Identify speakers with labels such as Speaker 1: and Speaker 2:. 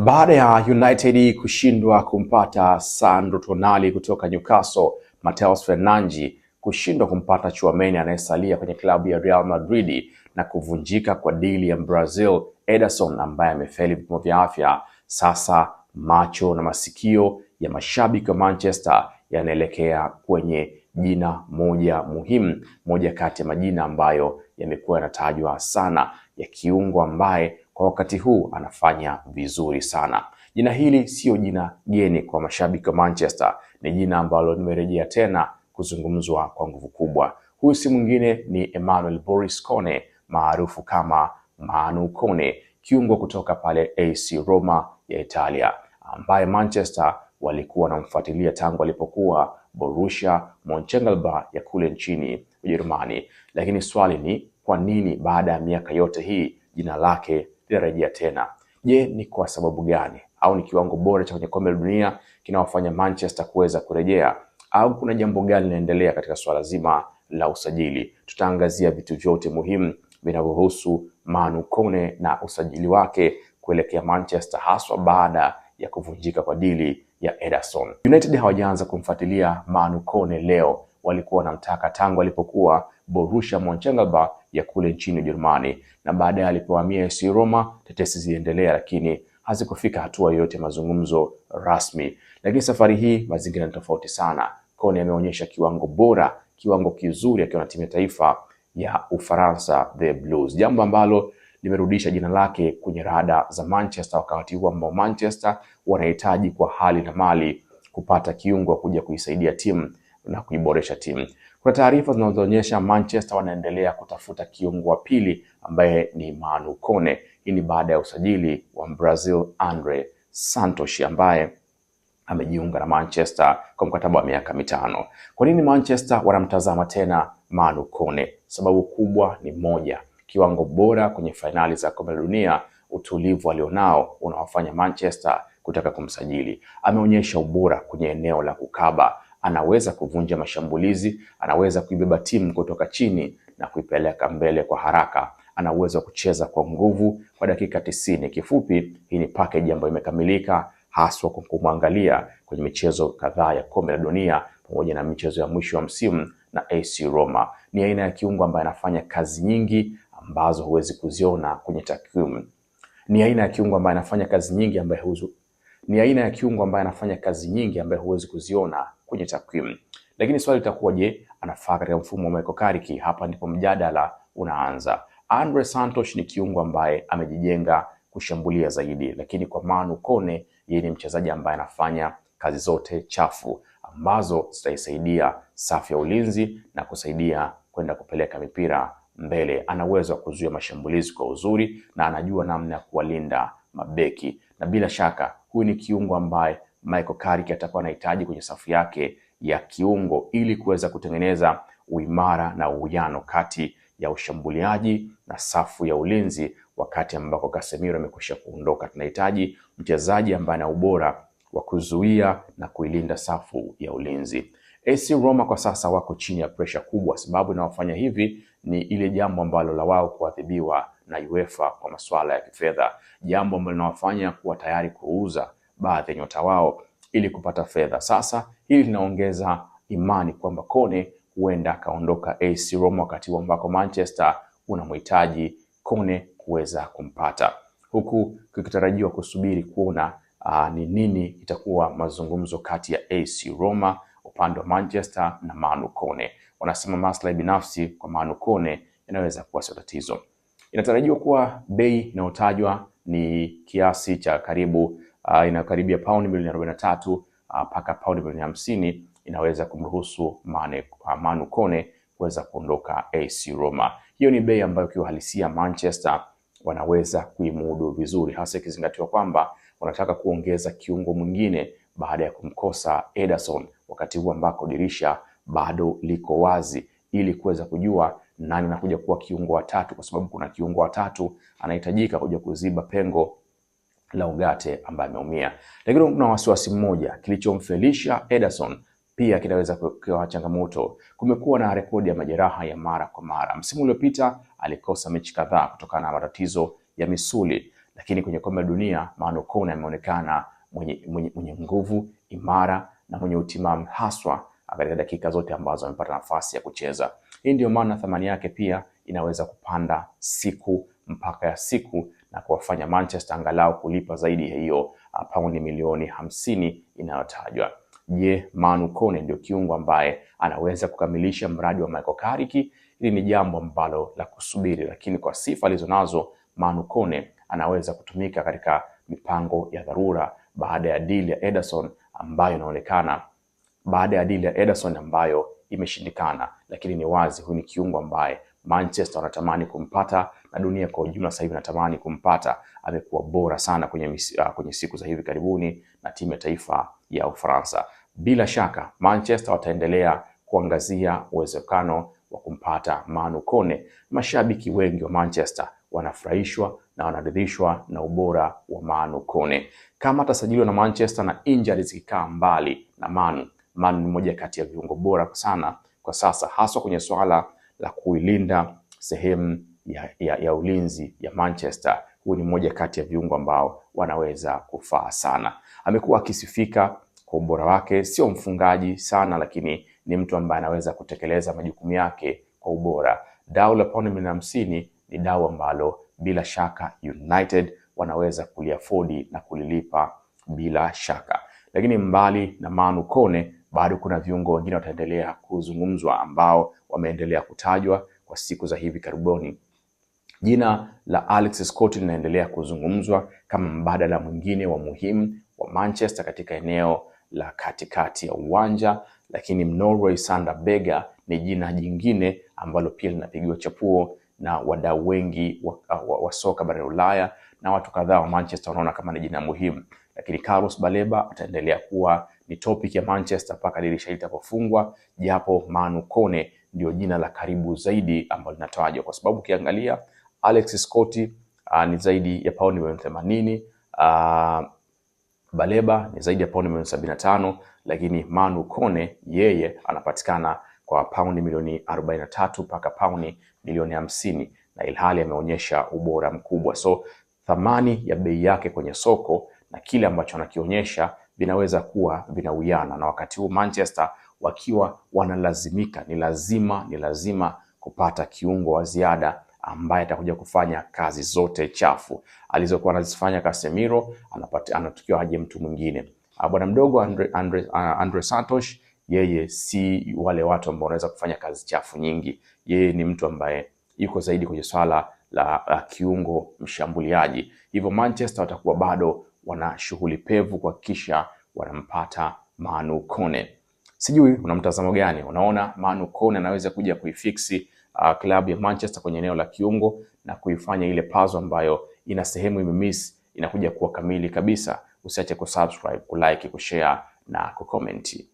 Speaker 1: Baada ya United kushindwa kumpata Sandro Tonali kutoka Newcastle, Matheus Fernandes kushindwa kumpata Tchouaméni anayesalia kwenye klabu ya Real Madrid na kuvunjika kwa dili ya Brazil Ederson ambaye amefeli vipimo vya afya, sasa macho na masikio ya mashabiki wa Manchester yanaelekea kwenye jina moja muhimu, moja kati ya majina ambayo yamekuwa yanatajwa sana, ya kiungo ambaye kwa wakati huu anafanya vizuri sana. Jina hili sio jina geni kwa mashabiki wa Manchester, ni jina ambalo limerejea tena kuzungumzwa kwa nguvu kubwa. Huyu si mwingine ni Emmanuel Boris Kone, maarufu kama Manu Kone, kiungo kutoka pale AC Roma ya Italia, ambaye Manchester walikuwa wanamfuatilia tangu alipokuwa Borussia Mönchengladbach ya kule nchini Ujerumani. Lakini swali ni kwa nini baada ya miaka yote hii jina lake linarejea tena? Je, ni kwa sababu gani? Au ni kiwango bora cha kwenye kombe la dunia kinawafanya Manchester kuweza kurejea? Au kuna jambo gani linaendelea katika swala zima la usajili? Tutaangazia vitu vyote muhimu vinavyohusu Manu Kone na usajili wake kuelekea Manchester, haswa baada ya kuvunjika kwa dili ya Ederson. United hawajaanza kumfuatilia Manu Kone leo, walikuwa wanamtaka tangu alipokuwa Borussia Mönchengladbach ya kule nchini Ujerumani, na baadaye alipohamia AC Roma tetesi ziendelea, lakini hazikufika hatua yoyote mazungumzo rasmi. Lakini safari hii mazingira ni tofauti sana. Kone ameonyesha kiwango bora, kiwango kizuri akiwa na timu ya taifa ya Ufaransa The Blues, jambo ambalo limerudisha jina lake kwenye rada za Manchester, wakati huu ambao Manchester wanahitaji kwa hali na mali kupata kiungo kuja kuisaidia timu na kuiboresha timu. Kuna taarifa zinazoonyesha Manchester wanaendelea kutafuta kiungo wa pili ambaye ni Manu Kone. Hii ni baada ya usajili wa Brazil Andre Santos ambaye amejiunga na Manchester kwa mkataba wa miaka 5. Kwa nini Manchester wanamtazama tena Manu Kone? Sababu kubwa ni moja, kiwango bora kwenye fainali za kombe la dunia, utulivu alionao unawafanya Manchester kutaka kumsajili. Ameonyesha ubora kwenye eneo la kukaba, anaweza kuvunja mashambulizi, anaweza kuibeba timu kutoka chini na kuipeleka mbele kwa haraka, anaweza kucheza kwa nguvu kwa dakika 90. Kifupi, hii ni package ambayo imekamilika, haswa kwa kumwangalia kwenye michezo kadhaa ya kombe la dunia pamoja na michezo ya mwisho wa msimu na AC Roma. Ni aina ya kiungo ambaye anafanya kazi nyingi ambazo huwezi kuziona kwenye takwimu. Ni aina ya kiungo ambaye anafanya kazi nyingi ambaye huwezi kuziona kwenye takwimu. Lakini swali litakuwa, je, anafaa katika mfumo wa Michael Carrick? Hapa ndipo mjadala unaanza. Andre Santos ni kiungo ambaye amejijenga kushambulia zaidi, lakini kwa Manu Kone, yeye ni mchezaji ambaye anafanya kazi zote chafu ambazo zitaisaidia safu ya ulinzi na kusaidia kwenda kupeleka mipira mbele. Ana uwezo wa kuzuia mashambulizi kwa uzuri na anajua namna ya kuwalinda mabeki, na bila shaka huyu ni kiungo ambaye Michael Carrick atakuwa anahitaji kwenye safu yake ya kiungo ili kuweza kutengeneza uimara na uwiano kati ya ushambuliaji na safu ya ulinzi, wakati ambako Casemiro amekwisha kuondoka. Tunahitaji mchezaji ambaye ana ubora wa kuzuia na kuilinda safu ya ulinzi. AC Roma kwa sasa wako chini ya pressure kubwa, sababu inawafanya hivi ni ile jambo ambalo la wao kuadhibiwa na UEFA kwa masuala ya kifedha, jambo ambalo linawafanya kuwa tayari kuuza baadhi ya nyota wao ili kupata fedha. Sasa hili linaongeza imani kwamba Kone huenda akaondoka AC Roma wakati ambako Manchester unamhitaji Kone kuweza kumpata, huku kikitarajiwa kusubiri kuona ni nini itakuwa mazungumzo kati ya AC Roma upande wa Manchester na Manu Kone. Wanasema maslahi binafsi kwa Manu Kone inaweza kuwa sio tatizo. Inatarajiwa kuwa bei inayotajwa ni kiasi cha karibu inakaribia paundi milioni 43 mpaka paundi milioni 50 inaweza kumruhusu Manu Kone kuweza kuondoka AC Roma. Hiyo ni bei ambayo kiuhalisia Manchester wanaweza kuimudu vizuri, hasa ikizingatiwa kwamba wanataka kuongeza kiungo mwingine baada ya kumkosa Ederson, wakati huu ambako dirisha bado liko wazi, ili kuweza kujua nani anakuja kuwa kiungo wa tatu, kwa sababu kuna kiungo wa tatu anahitajika kuja kuziba pengo la Ugarte ambaye ameumia. Lakini kuna wasiwasi mmoja, kilichomfelisha Ederson pia kinaweza kuwa changamoto. Kumekuwa na rekodi ya majeraha ya mara kwa mara. Msimu uliopita alikosa mechi kadhaa kutokana na matatizo ya misuli, lakini kwenye kombe la dunia Manu Kone ameonekana mwenye nguvu, imara na mwenye utimamu haswa katika dakika zote ambazo amepata nafasi ya kucheza. Hii ndio maana thamani yake pia inaweza kupanda siku mpaka ya siku na kuwafanya Manchester angalau kulipa zaidi ya hiyo paundi milioni 50 inayotajwa. Je, Manu Kone ndio kiungo ambaye anaweza kukamilisha mradi wa Michael Carrick? Hili ni jambo ambalo la kusubiri, lakini kwa sifa alizonazo Manu Kone anaweza kutumika katika mipango ya dharura baada ya deal ya Ederson ambayo imeshindikana, lakini ni wazi huyu ni kiungo ambaye Manchester wanatamani kumpata na dunia kwa ujumla sasa hivi natamani kumpata. Amekuwa bora sana kwenye siku za hivi karibuni na timu ya taifa ya Ufaransa. Bila shaka Manchester wataendelea kuangazia uwezekano wa kumpata Manu Kone. Mashabiki wengi wa Manchester wanafurahishwa na wanaridhishwa na ubora wa Manu Kone. Kama atasajiliwa na Manchester na injuries zikikaa mbali na Manu ni moja kati ya viungo bora sana kwa sasa, haswa kwenye swala la kuilinda sehemu ya ulinzi ya Manchester. Huyu ni moja kati ya viungo ambao wanaweza kufaa sana. Amekuwa akisifika kwa ubora wake, sio mfungaji sana, lakini ni mtu ambaye anaweza kutekeleza majukumu yake kwa ubora. Dau la paundi milioni 50 ni dau ambalo bila shaka United wanaweza kuliafodi na kulilipa bila shaka. Lakini mbali na Manu Kone bado kuna viungo wengine wataendelea kuzungumzwa ambao wameendelea kutajwa kwa siku za hivi karibuni. Jina la Alex Scott linaendelea kuzungumzwa kama mbadala mwingine wa muhimu wa Manchester katika eneo la katikati ya uwanja, lakini Norway Sander Berge ni jina jingine ambalo pia linapigiwa chapuo na wadau wengi wa soka barani Ulaya, na watu kadhaa wa Manchester wanaona kama ni jina muhimu. Lakini Carlos Baleba ataendelea kuwa ni topic ya Manchester mpaka dirisha litapofungwa, japo Manu Kone ndio jina la karibu zaidi ambalo linatajwa, kwa sababu ukiangalia Alex Scott ni zaidi ya paundi milioni 80, Baleba ni zaidi ya paundi milioni 75, lakini Manu Kone yeye anapatikana kwa paundi milioni 43 mpaka paundi milioni 50, na ilhali ameonyesha ubora mkubwa. So thamani ya bei yake kwenye soko na kile ambacho anakionyesha vinaweza kuwa vinawiana, na wakati huu Manchester wakiwa wanalazimika, ni lazima kupata kiungo wa ziada ambaye atakuja kufanya kazi zote chafu alizokuwa anazifanya Casemiro, anatukiwa aje mtu mwingine. Bwana mdogo Andre Santos, yeye si wale watu ambao wanaweza kufanya kazi chafu nyingi. Yeye ni mtu ambaye yuko zaidi kwenye swala la kiungo mshambuliaji. Hivyo Manchester watakuwa bado wana shughuli pevu kuhakikisha wanampata Manu Kone. Sijui una mtazamo gani? Unaona Manu Kone anaweza kuja kuifiksi klabu ya Manchester kwenye eneo la kiungo na kuifanya ile puzzle ambayo ina sehemu imemiss inakuja kuwa kamili kabisa? Usiache kusubscribe, kulike, kushare na kucomment.